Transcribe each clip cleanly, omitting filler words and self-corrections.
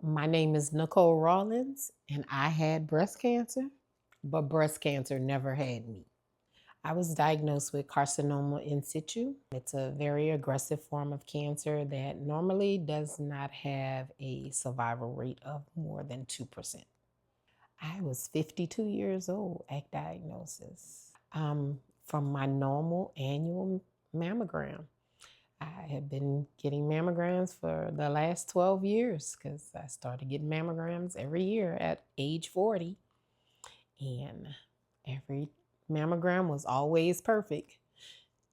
My name is Nikole Rawlins, and I had breast cancer, but breast cancer never had me. I was diagnosed with carcinoma in situ. It's a very aggressive form of cancer that normally does not have a survival rate of more than 2%. I was 52 years old at diagnosis from my normal annual mammogram. I have been getting mammograms for the last 12 years because I started getting mammograms every year at age 40. And every mammogram was always perfect.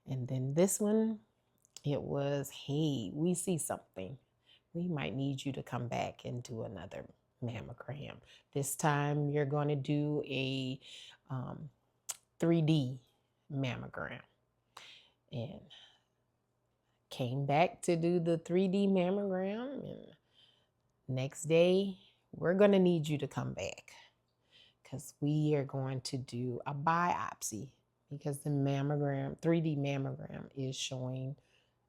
And then this one, it was, hey, we see something. We might need you to come back and do another mammogram. This time you're going to do a 3D mammogram. And came back to do the 3D mammogram, and next day we're going to need you to come back because we are going to do a biopsy because the 3D mammogram is showing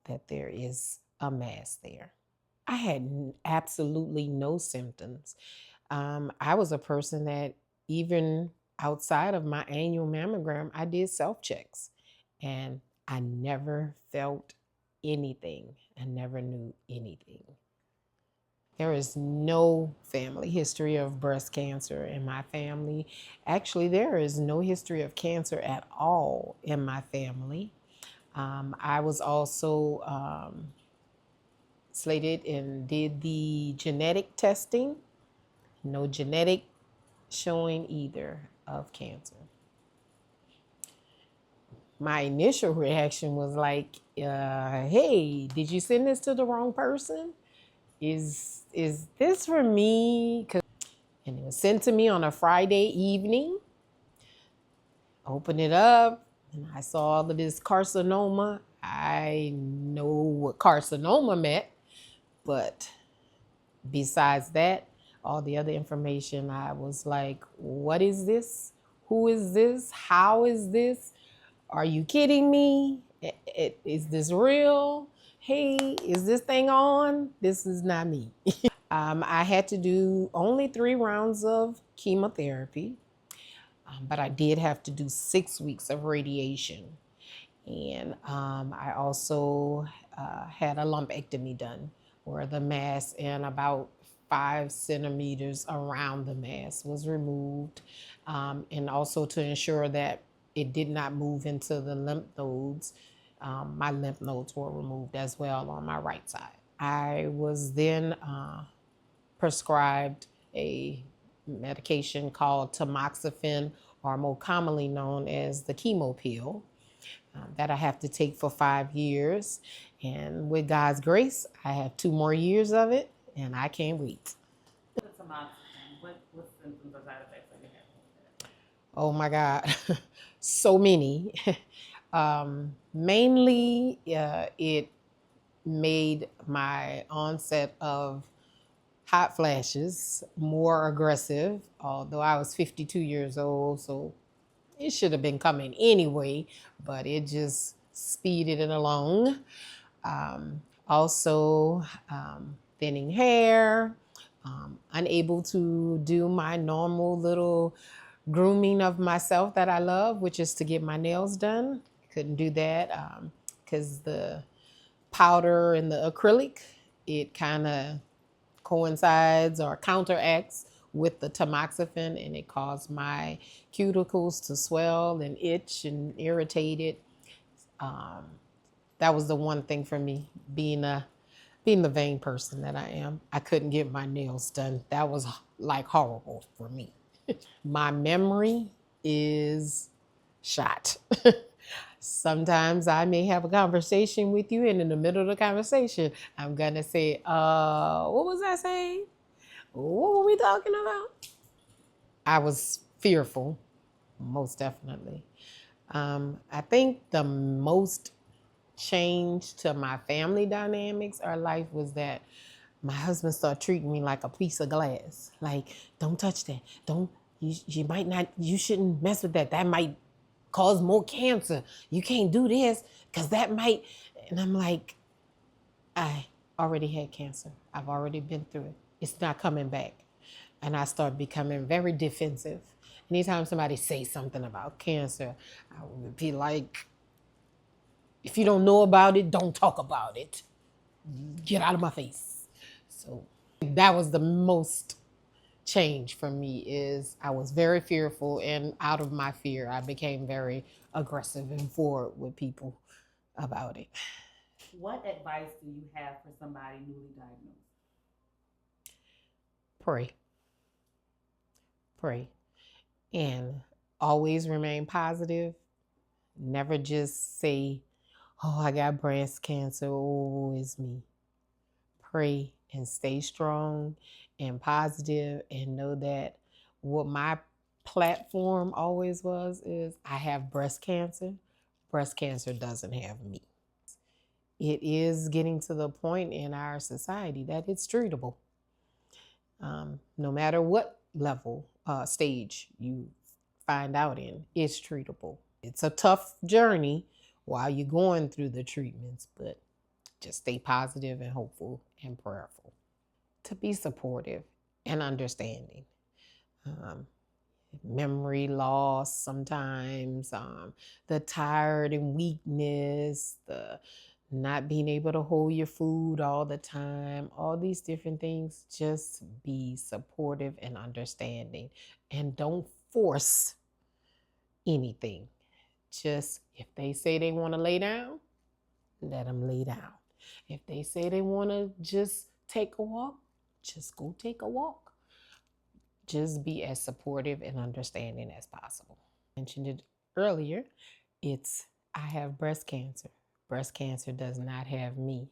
that there is a mass there. I had absolutely no symptoms. I was a person that even outside of my annual mammogram, I did self-checks and I never felt anything. I never knew anything. There is no family history of breast cancer in my family. Actually, there is no history of cancer at all in my family. I was also slated and did the genetic testing. No genetic showing either of cancer. My initial reaction was like, hey, did you send this to the wrong person? Is this for me? And it was sent to me on a Friday evening. Open it up, and I saw all of this carcinoma. I know what carcinoma meant, but besides that, all the other information, I was like, what is this? Who is this? How is this? Are you kidding me? Is this real? Hey, is this thing on? This is not me. I had to do only 3 rounds of chemotherapy, but I did have to do 6 weeks of radiation. And I also had a lumpectomy done where the mass and about 5 centimeters around the mass was removed, and also to ensure that it did not move into the lymph nodes. My lymph nodes were removed as well on my right side. I was then prescribed a medication called tamoxifen, or more commonly known as the chemo pill, that I have to take for 5 years. And with God's grace, I have 2 more years of it, and I can't wait. What symptoms or side effects are you having? Oh my God, so many. Mainly, it made my onset of hot flashes more aggressive, although I was 52 years old, so it should have been coming anyway, but it just speeded it along. Also, thinning hair, unable to do my normal little grooming of myself that I love, which is to get my nails done. Couldn't do that because the powder and the acrylic, it kind of coincides or counteracts with the tamoxifen, and it caused my cuticles to swell and itch and irritate it. That was the one thing for me, being the vain person that I am. I couldn't get my nails done. That was like horrible for me. My memory is shot. Sometimes I may have a conversation with you, and in the middle of the conversation, I'm gonna say, what was I saying? What were we talking about? I was fearful, most definitely. I think the most change to my family dynamics or life was that my husband started treating me like a piece of glass. Like, don't touch that. You might not, you shouldn't mess with that. That might cause more cancer. You can't do this because that might. And I'm like, I already had cancer. I've already been through it. it's not coming back. And I started becoming very defensive. Anytime somebody says something about cancer, I would be like, if you don't know about it, don't talk about it. Get out of my face. So that was the most change for me is I was very fearful, and out of my fear, I became very aggressive and forward with people about it. What advice do you have for somebody newly diagnosed? Pray, pray, and always remain positive. Never just say, oh, I got breast cancer. Oh, it's me. Pray and stay strong and positive and know that what my platform always was is I have breast cancer. Breast cancer doesn't have me. It is getting to the point in our society that it's treatable. No matter what level, stage you find out in, it's treatable. It's a tough journey while you're going through the treatments, but just stay positive and hopeful and prayerful. To be supportive and understanding. Um, Memory loss sometimes, the tired and weakness, the not being able to hold your food all the time, all these different things. Just be supportive and understanding and don't force anything. Just if they say they want to lay down, let them lay down. If they say they want to just take a walk, just go take a walk. Just be as supportive and understanding as possible. I mentioned it earlier. It's I have breast cancer. Breast cancer does not have me.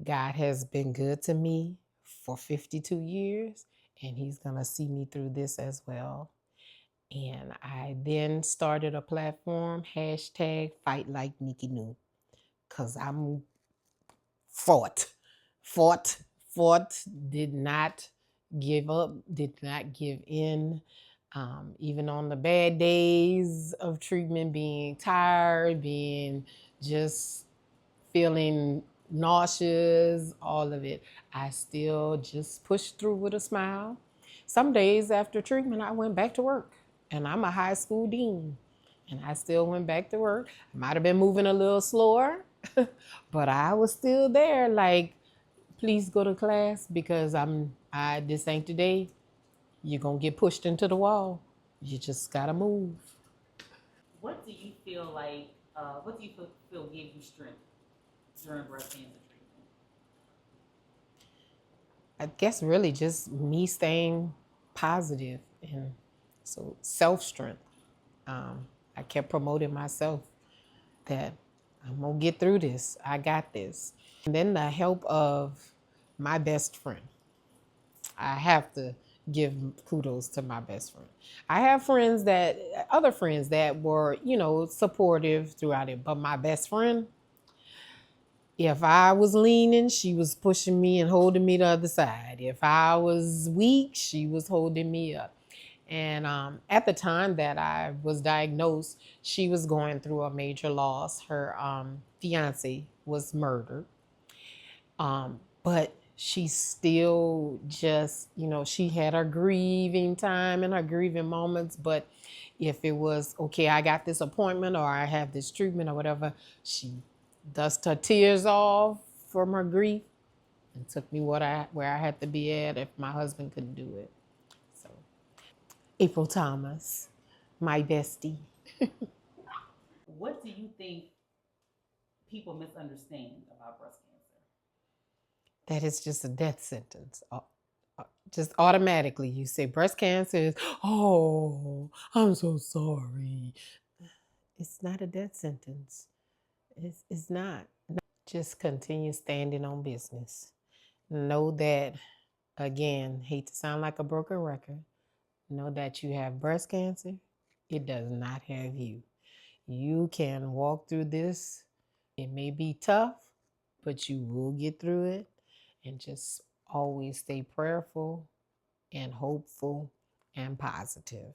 God has been good to me for 52 years, and He's going to see me through this as well. And I then started a platform, hashtag Fight Like Nikole, because I'm fought, fought, fought, did not give up, did not give in. Even on the bad days of treatment, being tired, being just feeling nauseous, all of it, I still just pushed through with a smile. Some days after treatment, I went back to work, and I'm a high school dean, and I still went back to work. I might have been moving a little slower, but I was still there. Like, please go to class because this ain't today. You're gonna get pushed into the wall. You just gotta move. What do you feel like? What do you feel gave you strength during breast cancer treatment? I guess really just me staying positive and so self strength. I kept promoting myself that I'm gonna get through this. I got this. And then the help of my best friend. I have to give kudos to my best friend. I have other friends that were, supportive throughout it, but my best friend, if I was leaning, she was pushing me and holding me the other side. If I was weak, she was holding me up. And at the time that I was diagnosed, she was going through a major loss. Her fiance was murdered. But she still just, she had her grieving time and her grieving moments. But if it was, okay, I got this appointment or I have this treatment or whatever, she dust her tears off from her grief and took me where I had to be at if my husband couldn't do it. So, April Thomas, my bestie. What do you think people misunderstand about breast cancer? That is just a death sentence. Just automatically, you say breast cancer is, oh, I'm so sorry. It's not a death sentence. It's not. Just continue standing on business. Know that, again, hate to sound like a broken record, know that you have breast cancer. It does not have you. You can walk through this. It may be tough, but you will get through it. And just always stay prayerful and hopeful and positive.